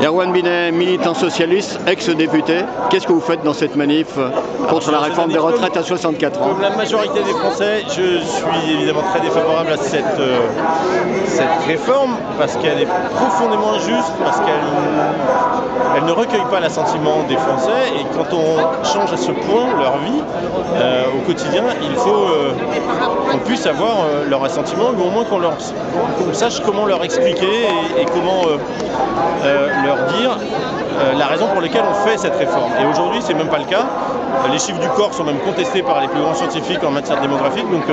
Erwan Binet, militant socialiste, ex-député, qu'est-ce que vous faites dans cette manif contre la réforme des retraites à 64 ans? Comme la majorité des Français, je suis évidemment très défavorable à cette réforme parce qu'elle est profondément injuste, parce qu'elle ne recueille pas l'assentiment des Français, et quand on change à ce point leur vie au quotidien, il faut qu'on puisse avoir leur assentiment, ou au moins qu'on sache comment leur expliquer et comment leur dire la raison pour laquelle on fait cette réforme. Et aujourd'hui, c'est même pas le cas. Les chiffres du corps sont même contestés par les plus grands scientifiques en matière démographique, donc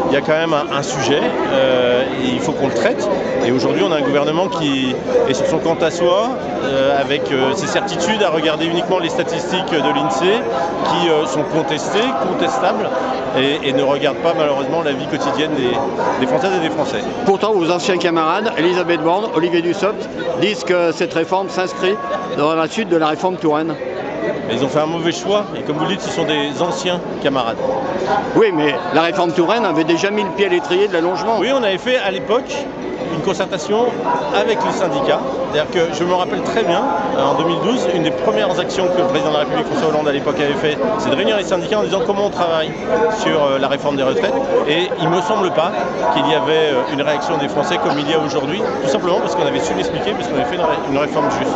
il y a quand même un sujet et il faut qu'on le traite. Et aujourd'hui, on a un gouvernement qui est sur son quant à soi, avec ses certitudes à regarder uniquement les statistiques de l'INSEE qui sont contestables, et ne regarde pas malheureusement la vie quotidienne des Françaises et des Français. Pourtant, vos anciens camarades, Elisabeth Borne, Olivier Dussopt, disent que cette réforme s'inscrit dans la suite de la réforme Touraine. Ils ont fait un mauvais choix, et comme vous le dites, ce sont des anciens camarades. Oui, mais la réforme Touraine avait déjà mis le pied à l'étrier de l'allongement. Oui, on avait fait à l'époque une concertation avec les syndicats. C'est-à-dire que je me rappelle très bien, en 2012, une des premières actions que le président de la République, François Hollande, à l'époque avait fait, c'est de réunir les syndicats en disant comment on travaille sur la réforme des retraites. Et il ne me semble pas qu'il y avait une réaction des Français comme il y a aujourd'hui, tout simplement parce qu'on avait su l'expliquer, parce qu'on avait fait une réforme juste.